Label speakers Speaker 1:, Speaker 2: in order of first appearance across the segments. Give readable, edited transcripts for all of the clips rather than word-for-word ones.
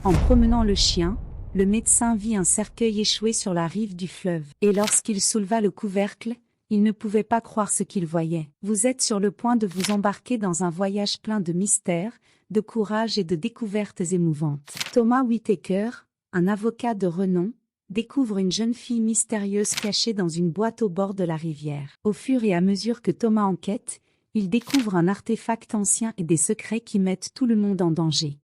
Speaker 1: En promenant le chien, le médecin vit un cercueil échoué sur la rive du fleuve. Et lorsqu'il souleva le couvercle, il ne pouvait pas croire ce qu'il voyait. Vous êtes sur le point de vous embarquer dans un voyage plein de mystères, de courage et de découvertes émouvantes. Thomas Whittaker, un avocat de renom, découvre une jeune fille mystérieuse cachée dans une boîte au bord de la rivière. Au fur et à mesure que Thomas enquête, il découvre un artefact ancien et des secrets qui mettent tout le monde en danger.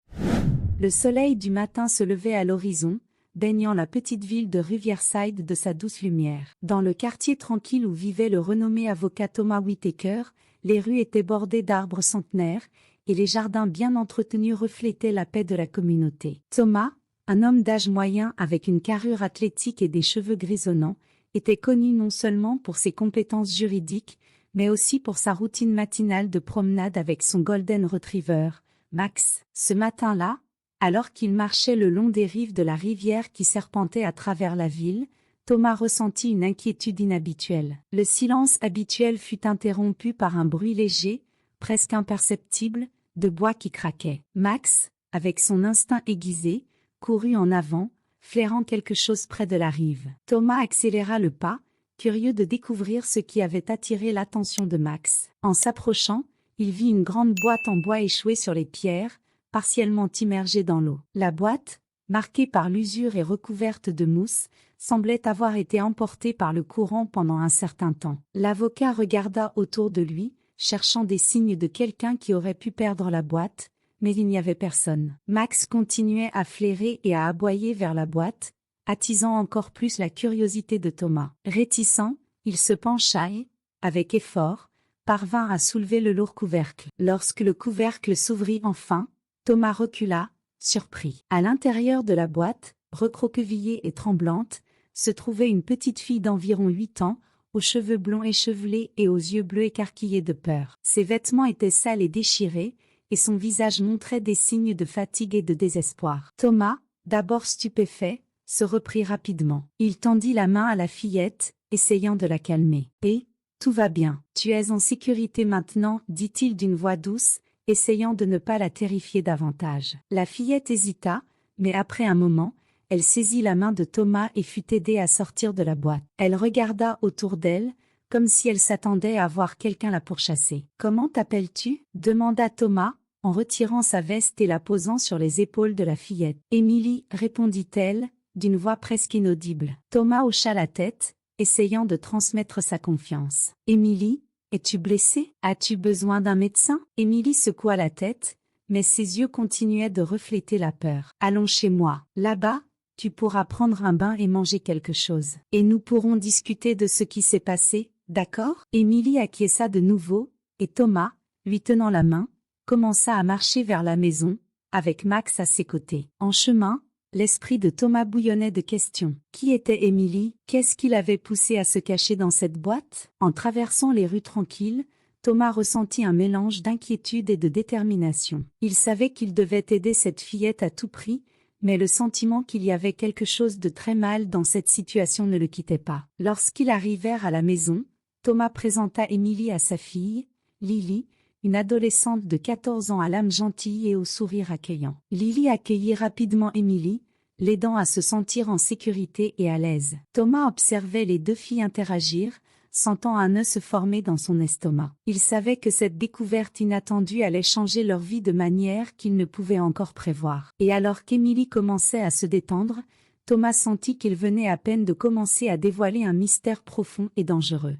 Speaker 1: Le soleil du matin se levait à l'horizon, baignant la petite ville de Riverside de sa douce lumière. Dans le quartier tranquille où vivait le renommé avocat Thomas Whittaker, les rues étaient bordées d'arbres centenaires, et les jardins bien entretenus reflétaient la paix de la communauté. Thomas, un homme d'âge moyen avec une carrure athlétique et des cheveux grisonnants, était connu non seulement pour ses compétences juridiques, mais aussi pour sa routine matinale de promenade avec son Golden Retriever, Max. Ce matin-là, alors qu'il marchait le long des rives de la rivière qui serpentait à travers la ville, Thomas ressentit une inquiétude inhabituelle. Le silence habituel fut interrompu par un bruit léger, presque imperceptible, de bois qui craquait. Max, avec son instinct aiguisé, courut en avant, flairant quelque chose près de la rive. Thomas accéléra le pas, curieux de découvrir ce qui avait attiré l'attention de Max. En s'approchant, il vit une grande boîte en bois échouée sur les pierres, partiellement immergée dans l'eau. La boîte, marquée par l'usure et recouverte de mousse, semblait avoir été emportée par le courant pendant un certain temps. L'avocat regarda autour de lui, cherchant des signes de quelqu'un qui aurait pu perdre la boîte, mais il n'y avait personne. Max continuait à flairer et à aboyer vers la boîte, attisant encore plus la curiosité de Thomas. Réticent, il se pencha et, avec effort, parvint à soulever le lourd couvercle. Lorsque le couvercle s'ouvrit enfin, Thomas recula, surpris. À l'intérieur de la boîte, recroquevillée et tremblante, se trouvait une petite fille d'environ 8 ans, aux cheveux blonds échevelés et aux yeux bleus écarquillés de peur. Ses vêtements étaient sales et déchirés, et son visage montrait des signes de fatigue et de désespoir. Thomas, d'abord stupéfait, se reprit rapidement. Il tendit la main à la fillette, essayant de la calmer. « Et, tout va bien. Tu es en sécurité maintenant, dit-il d'une voix douce, essayant de ne pas la terrifier davantage. La fillette hésita, mais après un moment, elle saisit la main de Thomas et fut aidée à sortir de la boîte. Elle regarda autour d'elle, comme si elle s'attendait à voir quelqu'un la pourchasser. « Comment t'appelles-tu » demanda Thomas, en retirant sa veste et la posant sur les épaules de la fillette. « Émilie » répondit-elle, d'une voix presque inaudible. Thomas hocha la tête, essayant de transmettre sa confiance. « Émilie, es-tu blessée? As-tu besoin d'un médecin » Émilie secoua la tête, mais ses yeux continuaient de refléter la peur. « Allons chez moi. Là-bas, tu pourras prendre un bain et manger quelque chose. Et nous pourrons discuter de ce qui s'est passé, d'accord » Émilie acquiesça de nouveau, et Thomas, lui tenant la main, commença à marcher vers la maison, avec Max à ses côtés. En chemin, l'esprit de Thomas bouillonnait de questions. Qui était Émilie? Qu'est-ce qui l'avait poussée à se cacher dans cette boîte? En traversant les rues tranquilles, Thomas ressentit un mélange d'inquiétude et de détermination. Il savait qu'il devait aider cette fillette à tout prix, mais le sentiment qu'il y avait quelque chose de très mal dans cette situation ne le quittait pas. Lorsqu'ils arrivèrent à la maison, Thomas présenta Émilie à sa fille, Lily, une adolescente de 14 ans à l'âme gentille et au sourire accueillant. Lily accueillit rapidement Émilie, l'aidant à se sentir en sécurité et à l'aise. Thomas observait les deux filles interagir, sentant un nœud se former dans son estomac. Il savait que cette découverte inattendue allait changer leur vie de manière qu'il ne pouvait encore prévoir. Et alors qu'Émilie commençait à se détendre, Thomas sentit qu'il venait à peine de commencer à dévoiler un mystère profond et dangereux.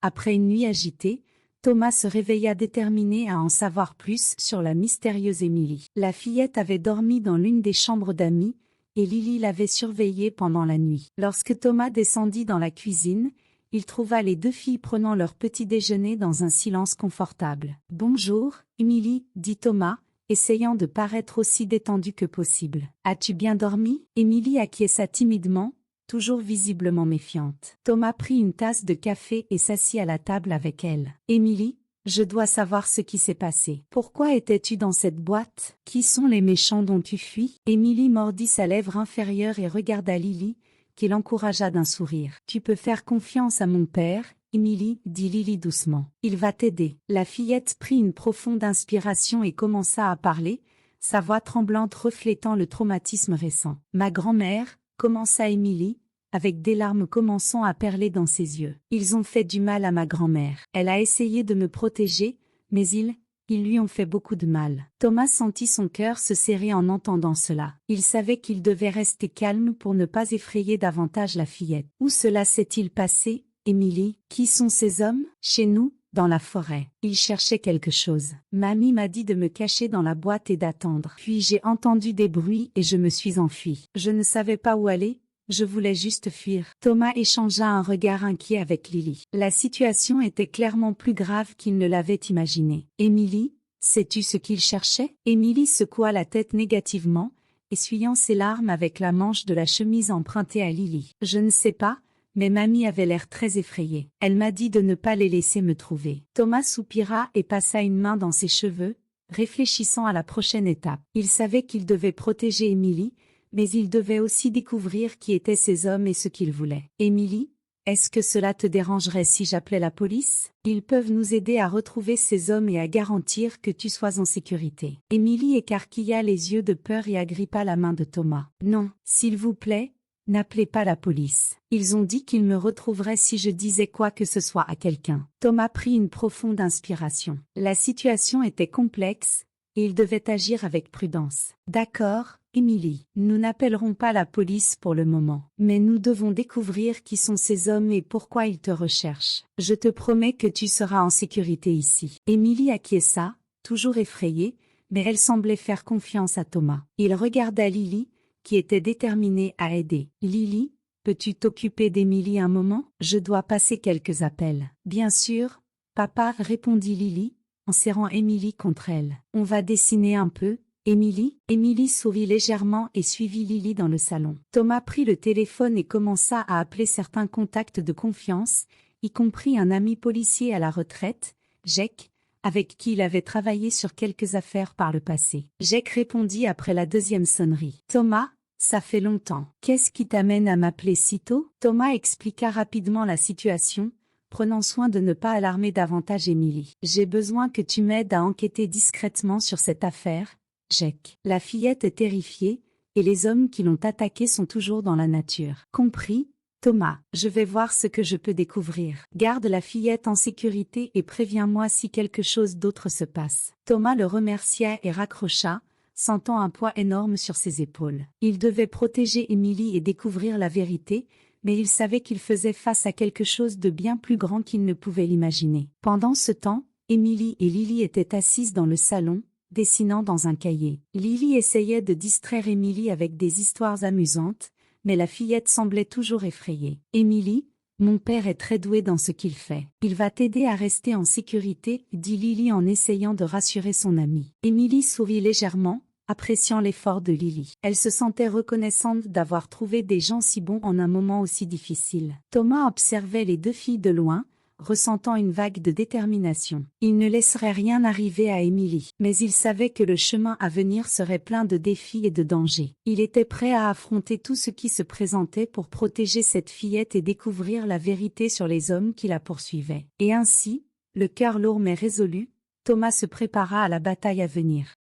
Speaker 1: Après une nuit agitée, Thomas se réveilla déterminé à en savoir plus sur la mystérieuse Émilie. La fillette avait dormi dans l'une des chambres d'amis, et Lily l'avait surveillée pendant la nuit. Lorsque Thomas descendit dans la cuisine, il trouva les deux filles prenant leur petit déjeuner dans un silence confortable. « Bonjour, Émilie, » dit Thomas, essayant de paraître aussi détendu que possible. « As-tu bien dormi » Émilie acquiesça timidement, toujours visiblement méfiante. Thomas prit une tasse de café et s'assit à la table avec elle. « Émilie, je dois savoir ce qui s'est passé. Pourquoi étais-tu dans cette boîte? Qui sont les méchants dont tu fuis » Émilie mordit sa lèvre inférieure et regarda Lily, qui l'encouragea d'un sourire. « Tu peux faire confiance à mon père, Émilie, » dit Lily doucement. « Il va t'aider. » La fillette prit une profonde inspiration et commença à parler, sa voix tremblante reflétant le traumatisme récent. Ma grand-mère, commença Émilie, avec des larmes commençant à perler dans ses yeux. Ils ont fait du mal à ma grand-mère. Elle a essayé de me protéger, mais ils lui ont fait beaucoup de mal. Thomas sentit son cœur se serrer en entendant cela. Il savait qu'il devait rester calme pour ne pas effrayer davantage la fillette. Où cela s'est-il passé, Émilie? Qui sont ces hommes? Chez nous, dans la forêt. Ils cherchaient quelque chose. Mamie m'a dit de me cacher dans la boîte et d'attendre. Puis j'ai entendu des bruits et je me suis enfuie. Je ne savais pas où aller. Je voulais juste fuir. Thomas échangea un regard inquiet avec Lily. La situation était clairement plus grave qu'il ne l'avait imaginé. Émilie, sais-tu ce qu'il cherchait? Émilie secoua la tête négativement, essuyant ses larmes avec la manche de la chemise empruntée à Lily. Je ne sais pas, mais mamie avait l'air très effrayée. Elle m'a dit de ne pas les laisser me trouver. Thomas soupira et passa une main dans ses cheveux, réfléchissant à la prochaine étape. Il savait qu'il devait protéger Émilie, mais il devait aussi découvrir qui étaient ces hommes et ce qu'ils voulaient. Émilie, est-ce que cela te dérangerait si j'appelais la police? Ils peuvent nous aider à retrouver ces hommes et à garantir que tu sois en sécurité. Émilie écarquilla les yeux de peur et agrippa la main de Thomas. Non, s'il vous plaît, n'appelez pas la police. Ils ont dit qu'ils me retrouveraient si je disais quoi que ce soit à quelqu'un. Thomas prit une profonde inspiration. La situation était complexe, et il devait agir avec prudence. D'accord, Émilie, nous n'appellerons pas la police pour le moment, mais nous devons découvrir qui sont ces hommes et pourquoi ils te recherchent. Je te promets que tu seras en sécurité ici. Émilie acquiesça, toujours effrayée, mais elle semblait faire confiance à Thomas. Il regarda Lily, qui était déterminée à aider. Lily, peux-tu t'occuper d'Émilie un moment? Je dois passer quelques appels. Bien sûr, papa, répondit Lily, en serrant Émilie contre elle. On va dessiner un peu, Émilie? Émilie sourit légèrement et suivit Lily dans le salon. Thomas prit le téléphone et commença à appeler certains contacts de confiance, y compris un ami policier à la retraite, Jake, avec qui il avait travaillé sur quelques affaires par le passé. Jake répondit après la deuxième sonnerie. Thomas, ça fait longtemps. Qu'est-ce qui t'amène à m'appeler si tôt? Thomas expliqua rapidement la situation, prenant soin de ne pas alarmer davantage Émilie. J'ai besoin que tu m'aides à enquêter discrètement sur cette affaire, Jake. La fillette est terrifiée, et les hommes qui l'ont attaquée sont toujours dans la nature. Compris, Thomas, je vais voir ce que je peux découvrir. Garde la fillette en sécurité et préviens-moi si quelque chose d'autre se passe. Thomas le remercia et raccrocha, sentant un poids énorme sur ses épaules. Il devait protéger Émilie et découvrir la vérité, mais il savait qu'il faisait face à quelque chose de bien plus grand qu'il ne pouvait l'imaginer. Pendant ce temps, Émilie et Lily étaient assises dans le salon, dessinant dans un cahier. Lily essayait de distraire Émilie avec des histoires amusantes, mais la fillette semblait toujours effrayée. Émilie, mon père est très doué dans ce qu'il fait. Il va t'aider à rester en sécurité, dit Lily en essayant de rassurer son amie. Émilie sourit légèrement, appréciant l'effort de Lily. Elle se sentait reconnaissante d'avoir trouvé des gens si bons en un moment aussi difficile. Thomas observait les deux filles de loin, ressentant une vague de détermination. Il ne laisserait rien arriver à Émilie, mais il savait que le chemin à venir serait plein de défis et de dangers. Il était prêt à affronter tout ce qui se présentait pour protéger cette fillette et découvrir la vérité sur les hommes qui la poursuivaient. Et ainsi, le cœur lourd mais résolu, Thomas se prépara à la bataille à venir.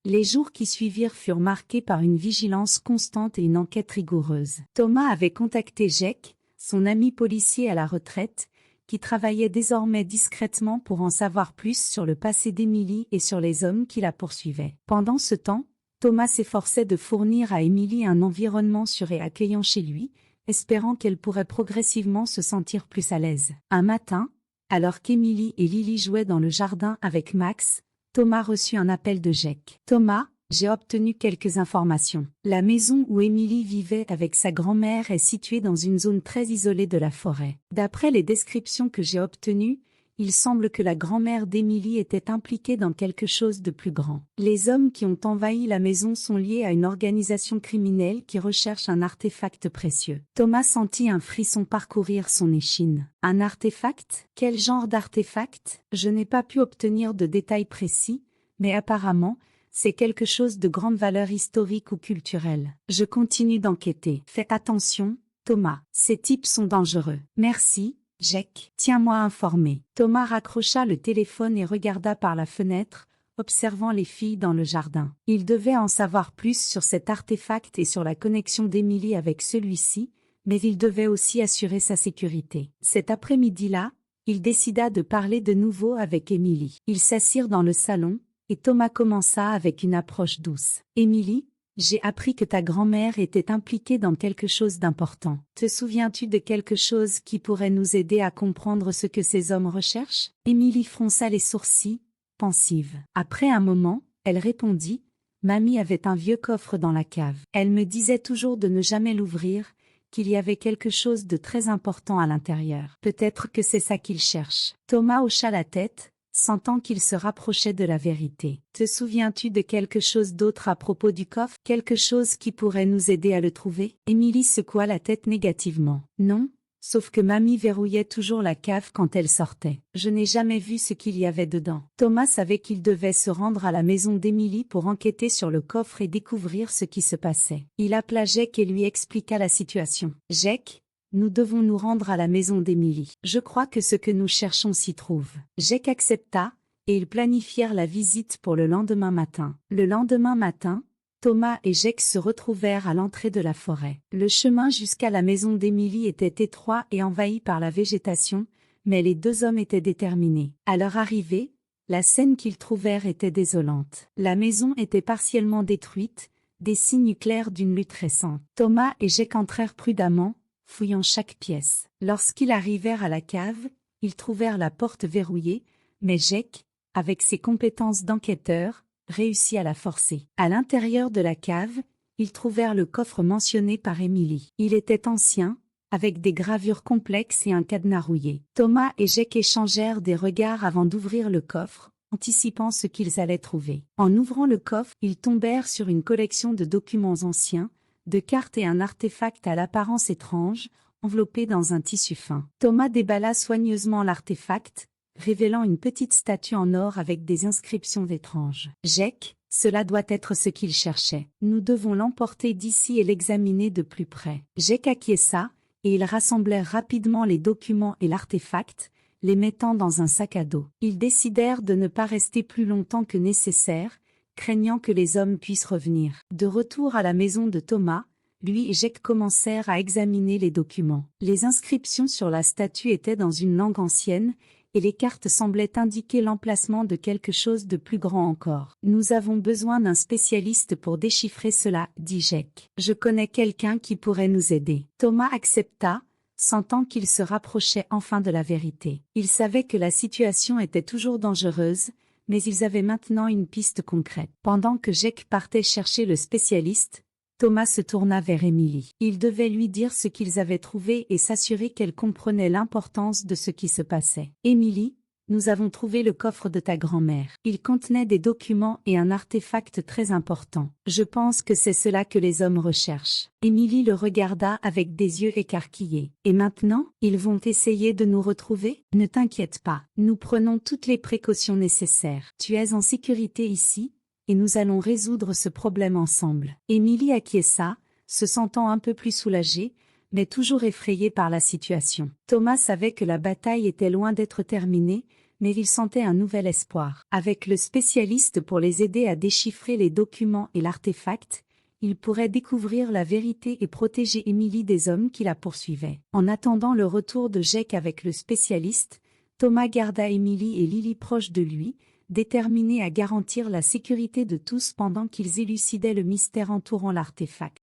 Speaker 1: Les jours qui suivirent furent marqués par une vigilance constante et une enquête rigoureuse. Thomas avait contacté Jake, son ami policier à la retraite, qui travaillait désormais discrètement pour en savoir plus sur le passé d'Émilie et sur les hommes qui la poursuivaient. Pendant ce temps, Thomas s'efforçait de fournir à Émilie un environnement sûr et accueillant chez lui, espérant qu'elle pourrait progressivement se sentir plus à l'aise. Un matin, alors qu'Émilie et Lily jouaient dans le jardin avec Max, Thomas reçut un appel de Jake. Thomas, j'ai obtenu quelques informations. La maison où Émilie vivait avec sa grand-mère est située dans une zone très isolée de la forêt. D'après les descriptions que j'ai obtenues, il semble que la grand-mère d'Émilie était impliquée dans quelque chose de plus grand. Les hommes qui ont envahi la maison sont liés à une organisation criminelle qui recherche un artefact précieux. Thomas sentit un frisson parcourir son échine. Un artefact? Quel genre d'artefact? Je n'ai pas pu obtenir de détails précis, mais apparemment, c'est quelque chose de grande valeur historique ou culturelle. Je continue d'enquêter. Faites attention, Thomas. Ces types sont dangereux. Merci, Jake. Tiens-moi informé. Thomas raccrocha le téléphone et regarda par la fenêtre, observant les filles dans le jardin. Il devait en savoir plus sur cet artefact et sur la connexion d'Emily avec celui-ci, mais il devait aussi assurer sa sécurité. Cet après-midi-là, il décida de parler de nouveau avec Emily. Ils s'assirent dans le salon, et Thomas commença avec une approche douce. « Emily, j'ai appris que ta grand-mère était impliquée dans quelque chose d'important. Te souviens-tu de quelque chose qui pourrait nous aider à comprendre ce que ces hommes recherchent ?» Emily fronça les sourcils, pensive. Après un moment, elle répondit « Mamie avait un vieux coffre dans la cave. Elle me disait toujours de ne jamais l'ouvrir, qu'il y avait quelque chose de très important à l'intérieur. Peut-être que c'est ça qu'ils cherchent. » Thomas hocha la tête, sentant qu'il se rapprochait de la vérité. « Te souviens-tu de quelque chose d'autre à propos du coffre? Quelque chose qui pourrait nous aider à le trouver ?» Emily secoua la tête négativement. « Non, sauf que mamie verrouillait toujours la cave quand elle sortait. Je n'ai jamais vu ce qu'il y avait dedans. » Thomas savait qu'il devait se rendre à la maison d'Emily pour enquêter sur le coffre et découvrir ce qui se passait. Il appela Jake et lui expliqua la situation. « Jake, nous devons nous rendre à la maison d'Emily. Je crois que ce que nous cherchons s'y trouve. » Jake accepta, et ils planifièrent la visite pour le lendemain matin. Le lendemain matin, Thomas et Jake se retrouvèrent à l'entrée de la forêt. Le chemin jusqu'à la maison d'Emily était étroit et envahi par la végétation, mais les deux hommes étaient déterminés. À leur arrivée, la scène qu'ils trouvèrent était désolante. La maison était partiellement détruite, des signes clairs d'une lutte récente. Thomas et Jake entrèrent prudemment, fouillant chaque pièce. Lorsqu'ils arrivèrent à la cave, ils trouvèrent la porte verrouillée, mais Jake, avec ses compétences d'enquêteur, réussit à la forcer. À l'intérieur de la cave, ils trouvèrent le coffre mentionné par Emily. Il était ancien, avec des gravures complexes et un cadenas rouillé. Thomas et Jake échangèrent des regards avant d'ouvrir le coffre, anticipant ce qu'ils allaient trouver. En ouvrant le coffre, ils tombèrent sur une collection de documents anciens, de cartes et un artefact à l'apparence étrange, enveloppé dans un tissu fin. Thomas déballa soigneusement l'artefact, révélant une petite statue en or avec des inscriptions étranges. « Jake, cela doit être ce qu'il cherchait. Nous devons l'emporter d'ici et l'examiner de plus près. » Jake acquiesça, et ils rassemblèrent rapidement les documents et l'artefact, les mettant dans un sac à dos. Ils décidèrent de ne pas rester plus longtemps que nécessaire, craignant que les hommes puissent revenir. De retour à la maison de Thomas, lui et Jake commencèrent à examiner les documents. Les inscriptions sur la statue étaient dans une langue ancienne, et les cartes semblaient indiquer l'emplacement de quelque chose de plus grand encore. « Nous avons besoin d'un spécialiste pour déchiffrer cela, » dit Jake. « Je connais quelqu'un qui pourrait nous aider. » Thomas accepta, sentant qu'il se rapprochait enfin de la vérité. Il savait que la situation était toujours dangereuse, mais ils avaient maintenant une piste concrète. Pendant que Jake partait chercher le spécialiste, Thomas se tourna vers Emily. Il devait lui dire ce qu'ils avaient trouvé et s'assurer qu'elle comprenait l'importance de ce qui se passait. « Emily, nous avons trouvé le coffre de ta grand-mère. Il contenait des documents et un artefact très important. Je pense que c'est cela que les hommes recherchent. » Emily le regarda avec des yeux écarquillés. « Et maintenant, ils vont essayer de nous retrouver? Ne t'inquiète pas, nous prenons toutes les précautions nécessaires. Tu es en sécurité ici, et nous allons résoudre ce problème ensemble. » Emily acquiesça, se sentant un peu plus soulagée, mais toujours effrayée par la situation. Thomas savait que la bataille était loin d'être terminée, mais il sentait un nouvel espoir. Avec le spécialiste pour les aider à déchiffrer les documents et l'artefact, il pourrait découvrir la vérité et protéger Emily des hommes qui la poursuivaient. En attendant le retour de Jake avec le spécialiste, Thomas garda Emily et Lily proches de lui, déterminés à garantir la sécurité de tous pendant qu'ils élucidaient le mystère entourant l'artefact.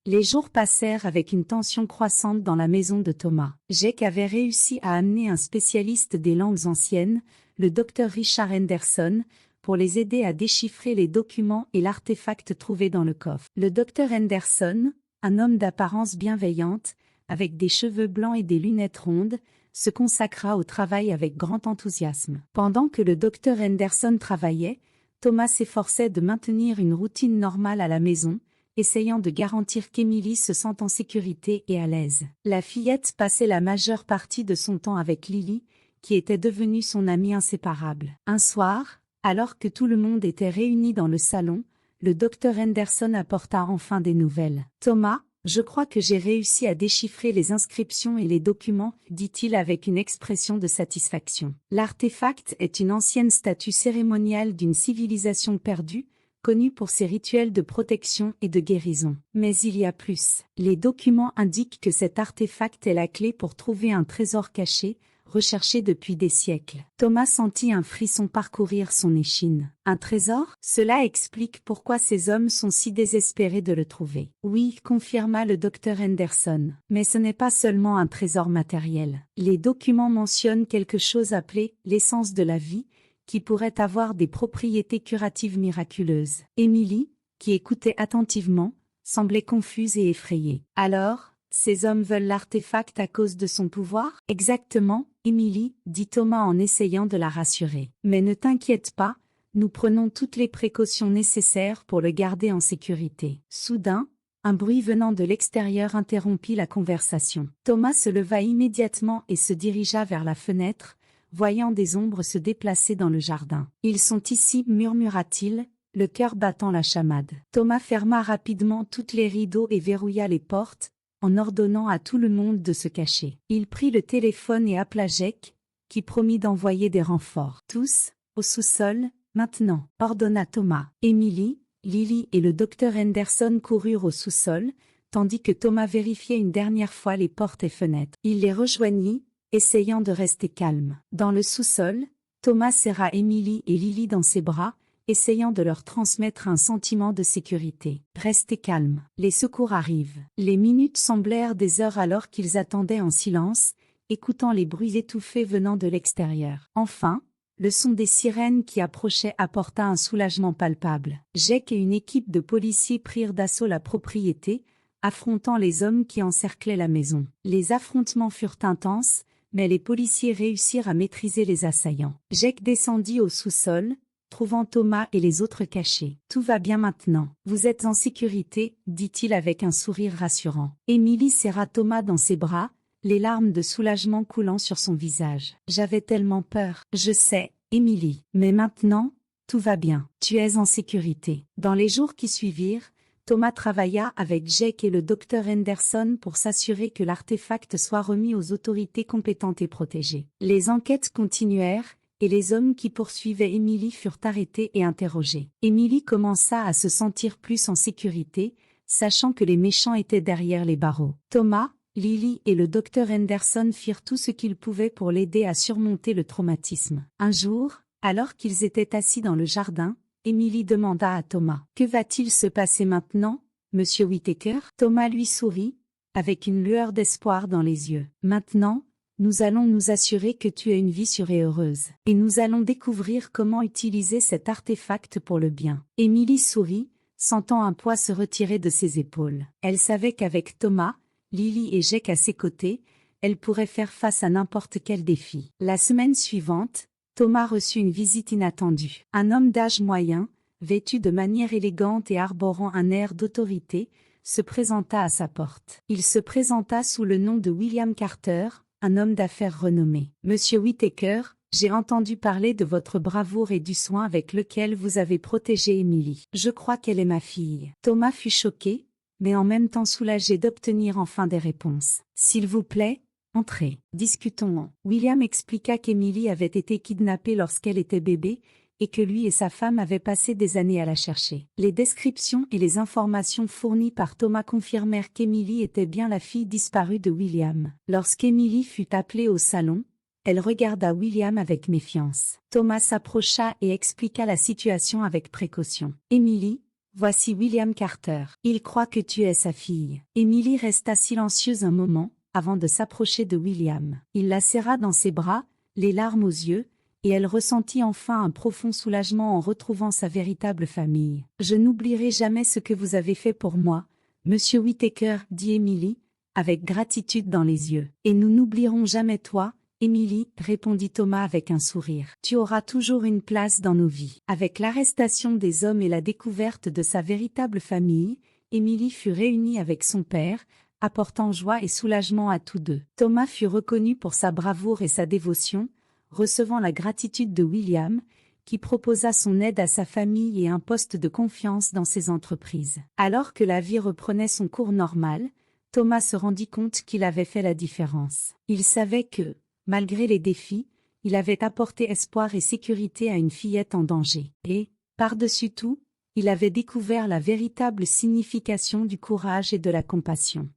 Speaker 1: Les jours passèrent avec une tension croissante dans la maison de Thomas. Jake avait réussi à amener un spécialiste des langues anciennes, le docteur Richard Henderson, pour les aider à déchiffrer les documents et l'artefact trouvé dans le coffre. Le docteur Henderson, un homme d'apparence bienveillante, avec des cheveux blancs et des lunettes rondes, se consacra au travail avec grand enthousiasme. Pendant que le docteur Henderson travaillait, Thomas s'efforçait de maintenir une routine normale à la maison, essayant de garantir qu'Emily se sente en sécurité et à l'aise. La fillette passait la majeure partie de son temps avec Lily, qui était devenue son amie inséparable. Un soir, alors que tout le monde était réuni dans le salon, le docteur Henderson apporta enfin des nouvelles. « Thomas, Je crois que j'ai réussi à déchiffrer les inscriptions et les documents, dit-il avec une expression de satisfaction. L'artefact est une ancienne statue cérémoniale d'une civilisation perdue, connue pour ses rituels de protection et de guérison. Mais il y a plus. Les documents indiquent que cet artefact est la clé pour trouver un trésor caché, recherché depuis des siècles. Thomas sentit un frisson parcourir son échine. Un trésor? Cela explique pourquoi ces hommes sont si désespérés de le trouver. Oui, confirma le docteur Henderson. Mais ce n'est pas seulement un trésor matériel. Les documents mentionnent quelque chose appelé l'essence de la vie, qui pourrait avoir des propriétés curatives miraculeuses. Émilie, qui écoutait attentivement, semblait confuse et effrayée. Alors, ces hommes veulent l'artefact à cause de son pouvoir? Exactement, Émilie, dit Thomas en essayant de la rassurer. Mais ne t'inquiète pas, nous prenons toutes les précautions nécessaires pour le garder en sécurité. Soudain, un bruit venant de l'extérieur interrompit la conversation. Thomas se leva immédiatement et se dirigea vers la fenêtre, voyant des ombres se déplacer dans le jardin. « Ils sont ici, murmura-t-il, le cœur battant la chamade. » Thomas ferma rapidement toutes les rideaux et verrouilla les portes, en ordonnant à tout le monde de se cacher. Il prit le téléphone et appela Jake, qui promit d'envoyer des renforts. « Tous, au sous-sol, maintenant » ordonna Thomas. Emily, Lily et le docteur Henderson coururent au sous-sol, tandis que Thomas vérifiait une dernière fois les portes et fenêtres. Il les rejoignit, essayant de rester calme. Dans le sous-sol, Thomas serra Emily et Lily dans ses bras, essayant de leur transmettre un sentiment de sécurité. « Restez calmes. Les secours arrivent. » Les minutes semblèrent des heures alors qu'ils attendaient en silence, écoutant les bruits étouffés venant de l'extérieur. Enfin, le son des sirènes qui approchaient apporta un soulagement palpable. Jake et une équipe de policiers prirent d'assaut la propriété, affrontant les hommes qui encerclaient la maison. Les affrontements furent intenses, mais les policiers réussirent à maîtriser les assaillants. Jake descendit au sous-sol, trouvant Thomas et les autres cachés. « Tout va bien maintenant. Vous êtes en sécurité, dit-il avec un sourire rassurant. Emily serra Thomas dans ses bras, les larmes de soulagement coulant sur son visage. « J'avais tellement peur. »« Je sais, Emily. Mais maintenant, tout va bien. Tu es en sécurité. » Dans les jours qui suivirent, Thomas travailla avec Jake et le docteur Henderson pour s'assurer que l'artefact soit remis aux autorités compétentes et protégées. Les enquêtes continuèrent, et les hommes qui poursuivaient Emily furent arrêtés et interrogés. Emily commença à se sentir plus en sécurité, sachant que les méchants étaient derrière les barreaux. Thomas, Lily et le docteur Henderson firent tout ce qu'ils pouvaient pour l'aider à surmonter le traumatisme. Un jour, alors qu'ils étaient assis dans le jardin, Emily demanda à Thomas. « Que va-t-il se passer maintenant, monsieur Whittaker ?» Thomas lui sourit, avec une lueur d'espoir dans les yeux. « Maintenant, nous allons nous assurer que tu as une vie sûre et heureuse. Et nous allons découvrir comment utiliser cet artefact pour le bien. » Emily sourit, sentant un poids se retirer de ses épaules. Elle savait qu'avec Thomas, Lily et Jake à ses côtés, elle pourrait faire face à n'importe quel défi. La semaine suivante, Thomas reçut une visite inattendue. Un homme d'âge moyen, vêtu de manière élégante et arborant un air d'autorité, se présenta à sa porte. Il se présenta sous le nom de William Carter, un homme d'affaires renommé. « Monsieur Whittaker, j'ai entendu parler de votre bravoure et du soin avec lequel vous avez protégé Emily. Je crois qu'elle est ma fille. » Thomas fut choqué, mais en même temps soulagé d'obtenir enfin des réponses. « S'il vous plaît, entrez. Discutons-en. » William expliqua qu'Emily avait été kidnappée lorsqu'elle était bébé, et que lui et sa femme avaient passé des années à la chercher. Les descriptions et les informations fournies par Thomas confirmèrent qu'Emily était bien la fille disparue de William. Lorsqu'Emily fut appelée au salon, elle regarda William avec méfiance. Thomas s'approcha et expliqua la situation avec précaution. « Emily, voici William Carter. Il croit que tu es sa fille. » Emily resta silencieuse un moment, avant de s'approcher de William. Il la serra dans ses bras, les larmes aux yeux, et elle ressentit enfin un profond soulagement en retrouvant sa véritable famille. « Je n'oublierai jamais ce que vous avez fait pour moi, monsieur Whittaker, » dit Emily, avec gratitude dans les yeux. « Et nous n'oublierons jamais toi, Emily, » répondit Thomas avec un sourire. « Tu auras toujours une place dans nos vies. » Avec l'arrestation des hommes et la découverte de sa véritable famille, Emily fut réunie avec son père, apportant joie et soulagement à tous deux. Thomas fut reconnu pour sa bravoure et sa dévotion, recevant la gratitude de William, qui proposa son aide à sa famille et un poste de confiance dans ses entreprises. Alors que la vie reprenait son cours normal, Thomas se rendit compte qu'il avait fait la différence. Il savait que, malgré les défis, il avait apporté espoir et sécurité à une fillette en danger. Et, par-dessus tout, il avait découvert la véritable signification du courage et de la compassion.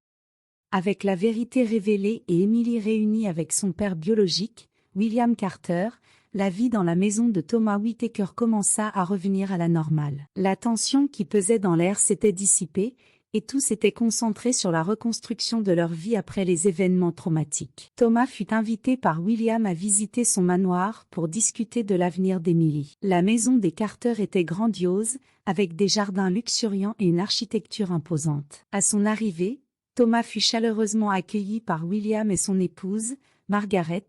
Speaker 1: Avec la vérité révélée et Emily réunie avec son père biologique, William Carter, la vie dans la maison de Thomas Whittaker commença à revenir à la normale. La tension qui pesait dans l'air s'était dissipée, et tout s'était concentré sur la reconstruction de leur vie après les événements traumatiques. Thomas fut invité par William à visiter son manoir pour discuter de l'avenir d'Emily. La maison des Carter était grandiose, avec des jardins luxuriants et une architecture imposante. À son arrivée, Thomas fut chaleureusement accueilli par William et son épouse, Margaret,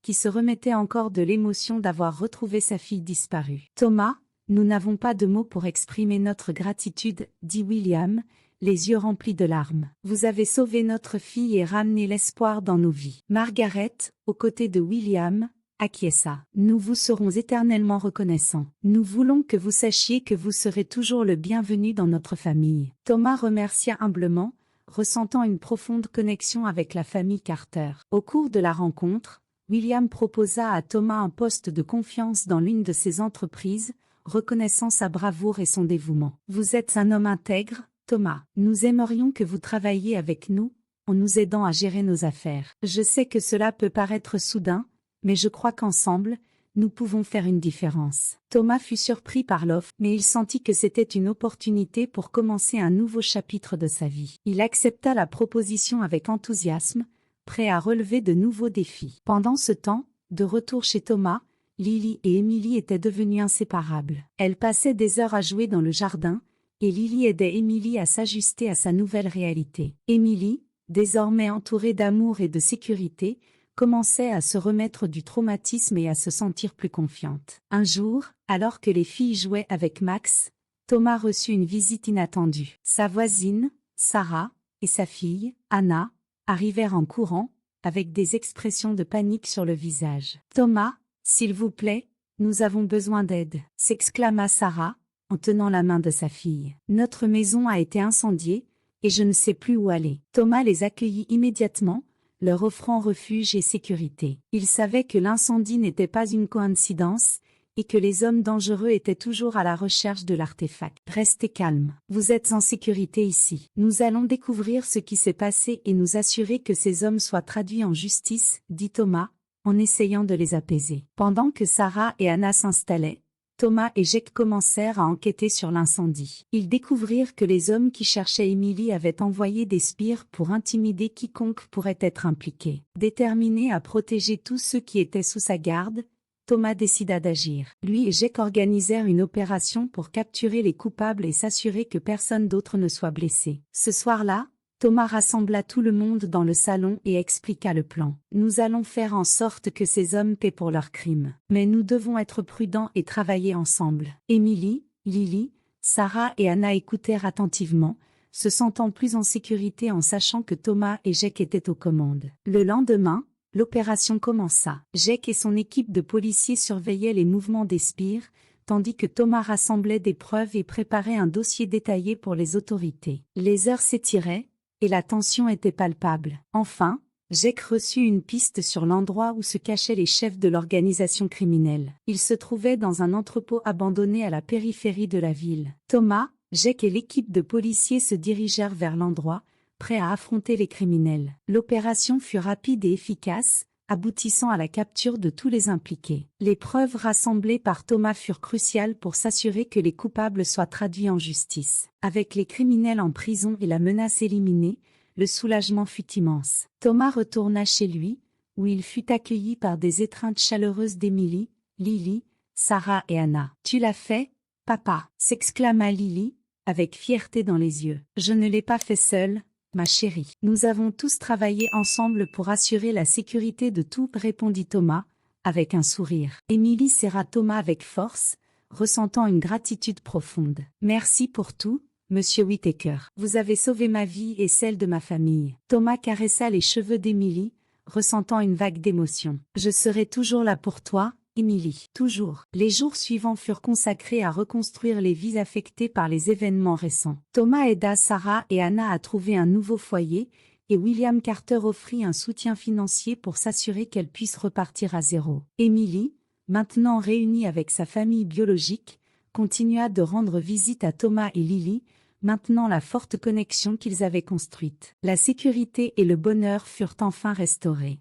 Speaker 1: qui se remettait encore de l'émotion d'avoir retrouvé sa fille disparue. « Thomas, nous n'avons pas de mots pour exprimer notre gratitude, » dit William, les yeux remplis de larmes. « Vous avez sauvé notre fille et ramené l'espoir dans nos vies. » Margaret, aux côtés de William, acquiesça. « Nous vous serons éternellement reconnaissants. Nous voulons que vous sachiez que vous serez toujours le bienvenu dans notre famille. » Thomas remercia humblement, ressentant une profonde connexion avec la famille Carter. Au cours de la rencontre, William proposa à Thomas un poste de confiance dans l'une de ses entreprises, reconnaissant sa bravoure et son dévouement. « Vous êtes un homme intègre, Thomas. Nous aimerions que vous travailliez avec nous, en nous aidant à gérer nos affaires. Je sais que cela peut paraître soudain, mais je crois qu'ensemble, nous pouvons faire une différence. » Thomas fut surpris par l'offre, mais il sentit que c'était une opportunité pour commencer un nouveau chapitre de sa vie. Il accepta la proposition avec enthousiasme, prêt à relever de nouveaux défis. Pendant ce temps, de retour chez Thomas, Lily et Emily étaient devenues inséparables. Elles passaient des heures à jouer dans le jardin, et Lily aidait Emily à s'ajuster à sa nouvelle réalité. Emily, désormais entourée d'amour et de sécurité, commençait à se remettre du traumatisme et à se sentir plus confiante. Un jour, alors que les filles jouaient avec Max, Thomas reçut une visite inattendue. Sa voisine, Sarah, et sa fille, Anna, arrivèrent en courant, avec des expressions de panique sur le visage. « Thomas, s'il vous plaît, nous avons besoin d'aide » s'exclama Sarah, en tenant la main de sa fille. « Notre maison a été incendiée, et je ne sais plus où aller. » Thomas les accueillit immédiatement, leur offrant refuge et sécurité. Il savait que l'incendie n'était pas une coïncidence, et que les hommes dangereux étaient toujours à la recherche de l'artefact. « Restez calme. Vous êtes en sécurité ici. Nous allons découvrir ce qui s'est passé et nous assurer que ces hommes soient traduits en justice, » dit Thomas, en essayant de les apaiser. Pendant que Sarah et Anna s'installaient, Thomas et Jake commencèrent à enquêter sur l'incendie. Ils découvrirent que les hommes qui cherchaient Emily avaient envoyé des sbires pour intimider quiconque pourrait être impliqué. Déterminé à protéger tous ceux qui étaient sous sa garde, Thomas décida d'agir. Lui et Jake organisèrent une opération pour capturer les coupables et s'assurer que personne d'autre ne soit blessé. Ce soir-là, Thomas rassembla tout le monde dans le salon et expliqua le plan. « Nous allons faire en sorte que ces hommes paient pour leurs crimes. Mais nous devons être prudents et travailler ensemble. » Emily, Lily, Sarah et Anna écoutèrent attentivement, se sentant plus en sécurité en sachant que Thomas et Jake étaient aux commandes. Le lendemain, l'opération commença. Jake et son équipe de policiers surveillaient les mouvements des sbires, tandis que Thomas rassemblait des preuves et préparait un dossier détaillé pour les autorités. Les heures s'étiraient, et la tension était palpable. Enfin, Jake reçut une piste sur l'endroit où se cachaient les chefs de l'organisation criminelle. Ils se trouvaient dans un entrepôt abandonné à la périphérie de la ville. Thomas, Jake et l'équipe de policiers se dirigèrent vers l'endroit, prêts à affronter les criminels. L'opération fut rapide et efficace, aboutissant à la capture de tous les impliqués. Les preuves rassemblées par Thomas furent cruciales pour s'assurer que les coupables soient traduits en justice. Avec les criminels en prison et la menace éliminée, le soulagement fut immense. Thomas retourna chez lui, où il fut accueilli par des étreintes chaleureuses d'Emily, Lily, Sarah et Anna. « Tu l'as fait, papa » s'exclama Lily, avec fierté dans les yeux. « Je ne l'ai pas fait seule, ma chérie. Nous avons tous travaillé ensemble pour assurer la sécurité de tout, » répondit Thomas, avec un sourire. Emily serra Thomas avec force, ressentant une gratitude profonde. « Merci pour tout, Monsieur Whittaker. Vous avez sauvé ma vie et celle de ma famille. » Thomas caressa les cheveux d'Emily, ressentant une vague d'émotion. « Je serai toujours là pour toi, Émilie. Toujours. Les jours suivants furent consacrés à reconstruire les vies affectées par les événements récents. Thomas aida Sarah et Anna à trouver un nouveau foyer, et William Carter offrit un soutien financier pour s'assurer qu'elles puissent repartir à zéro. Émilie, maintenant réunie avec sa famille biologique, continua de rendre visite à Thomas et Lily, maintenant la forte connexion qu'ils avaient construite. La sécurité et le bonheur furent enfin restaurés.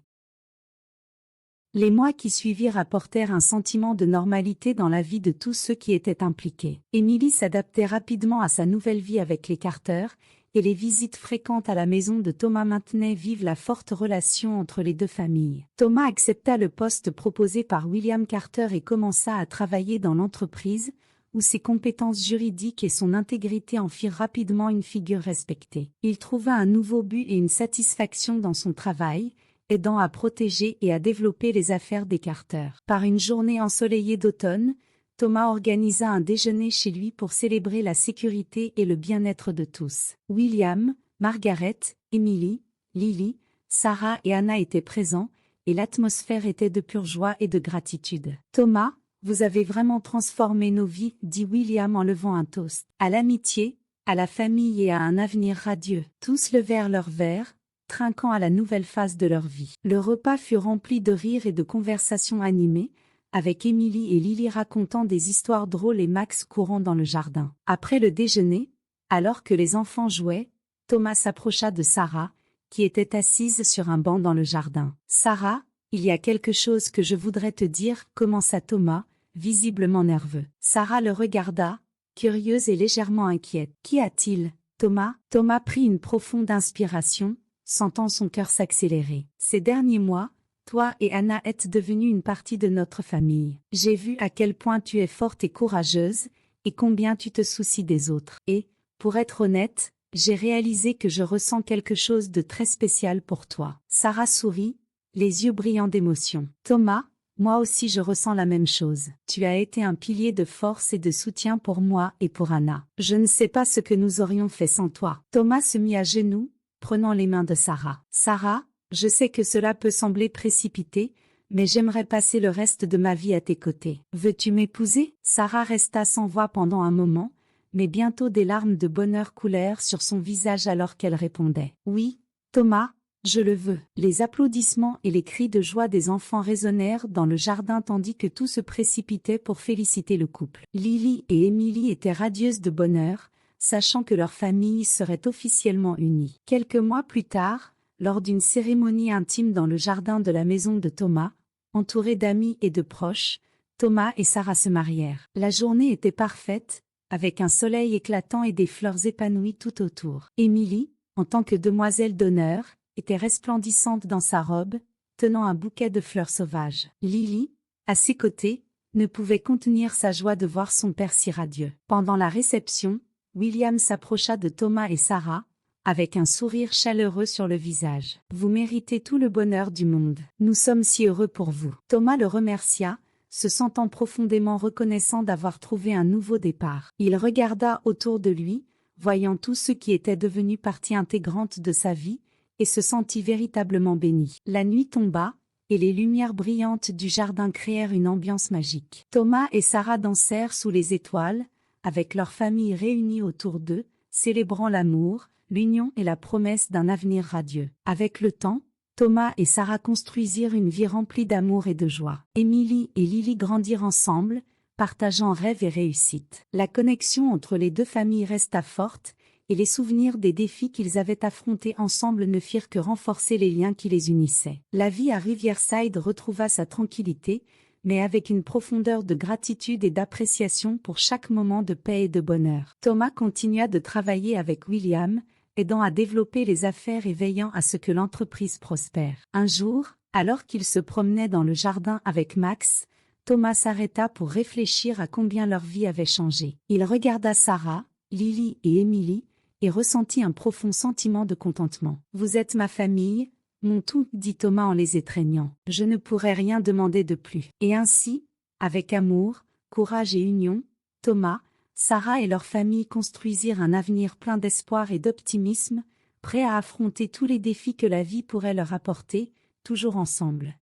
Speaker 1: Les mois qui suivirent apportèrent un sentiment de normalité dans la vie de tous ceux qui étaient impliqués. Émilie s'adaptait rapidement à sa nouvelle vie avec les Carter, et les visites fréquentes à la maison de Thomas maintenaient vive la forte relation entre les deux familles. Thomas accepta le poste proposé par William Carter et commença à travailler dans l'entreprise, où ses compétences juridiques et son intégrité en firent rapidement une figure respectée. Il trouva un nouveau but et une satisfaction dans son travail, aidant à protéger et à développer les affaires des Carter. Par une journée ensoleillée d'automne, Thomas organisa un déjeuner chez lui pour célébrer la sécurité et le bien-être de tous. William, Margaret, Emily, Lily, Sarah et Anna étaient présents, et l'atmosphère était de pure joie et de gratitude. « Thomas, vous avez vraiment transformé nos vies », dit William en levant un toast. « À l'amitié, à la famille et à un avenir radieux. » Tous levèrent leurs verres, trinquant à la nouvelle phase de leur vie. Le repas fut rempli de rires et de conversations animées, avec Emily et Lily racontant des histoires drôles et Max courant dans le jardin. Après le déjeuner, alors que les enfants jouaient, Thomas s'approcha de Sarah, qui était assise sur un banc dans le jardin. « Sarah, il y a quelque chose que je voudrais te dire », commença Thomas, visiblement nerveux. Sarah le regarda, curieuse et légèrement inquiète. « Qu'y a-t-il, Thomas ?» Thomas prit une profonde inspiration, sentant son cœur s'accélérer. « Ces derniers mois, toi et Anna êtes devenus une partie de notre famille. J'ai vu à quel point tu es forte et courageuse, et combien tu te soucies des autres. Et, pour être honnête, j'ai réalisé que je ressens quelque chose de très spécial pour toi. » Sarah sourit, les yeux brillants d'émotion. « Thomas, moi aussi je ressens la même chose. Tu as été un pilier de force et de soutien pour moi et pour Anna. Je ne sais pas ce que nous aurions fait sans toi. » Thomas se mit à genoux, prenant les mains de Sarah. « Sarah, je sais que cela peut sembler précipité, mais j'aimerais passer le reste de ma vie à tes côtés. Veux-tu m'épouser ?» Sarah resta sans voix pendant un moment, mais bientôt des larmes de bonheur coulèrent sur son visage alors qu'elle répondait. « Oui, Thomas, je le veux. » Les applaudissements et les cris de joie des enfants résonnèrent dans le jardin tandis que tout se précipitait pour féliciter le couple. Lily et Emily étaient radieuses de bonheur, sachant que leur famille serait officiellement unie. Quelques mois plus tard, lors d'une cérémonie intime dans le jardin de la maison de Thomas, entourés d'amis et de proches, Thomas et Sarah se marièrent. La journée était parfaite, avec un soleil éclatant et des fleurs épanouies tout autour. Emily, en tant que demoiselle d'honneur, était resplendissante dans sa robe, tenant un bouquet de fleurs sauvages. Lily, à ses côtés, ne pouvait contenir sa joie de voir son père si radieux. Pendant la réception, William s'approcha de Thomas et Sarah, avec un sourire chaleureux sur le visage. « Vous méritez tout le bonheur du monde. Nous sommes si heureux pour vous. » Thomas le remercia, se sentant profondément reconnaissant d'avoir trouvé un nouveau départ. Il regarda autour de lui, voyant tout ce qui était devenu partie intégrante de sa vie, et se sentit véritablement béni. La nuit tomba, et les lumières brillantes du jardin créèrent une ambiance magique. Thomas et Sarah dansèrent sous les étoiles, avec leur famille réunie autour d'eux, célébrant l'amour, l'union et la promesse d'un avenir radieux. Avec le temps, Thomas et Sarah construisirent une vie remplie d'amour et de joie. Emily et Lily grandirent ensemble, partageant rêves et réussites. La connexion entre les deux familles resta forte, et les souvenirs des défis qu'ils avaient affrontés ensemble ne firent que renforcer les liens qui les unissaient. La vie à Riverside retrouva sa tranquillité, mais avec une profondeur de gratitude et d'appréciation pour chaque moment de paix et de bonheur. Thomas continua de travailler avec William, aidant à développer les affaires et veillant à ce que l'entreprise prospère. Un jour, alors qu'il se promenait dans le jardin avec Max, Thomas s'arrêta pour réfléchir à combien leur vie avait changé. Il regarda Sarah, Lily et Emily, et ressentit un profond sentiment de contentement. « Vous êtes ma famille, mon tout, » dit Thomas en les étreignant. « Je ne pourrais rien demander de plus. » Et ainsi, avec amour, courage et union, Thomas, Sarah et leur famille construisirent un avenir plein d'espoir et d'optimisme, prêts à affronter tous les défis que la vie pourrait leur apporter, toujours ensemble.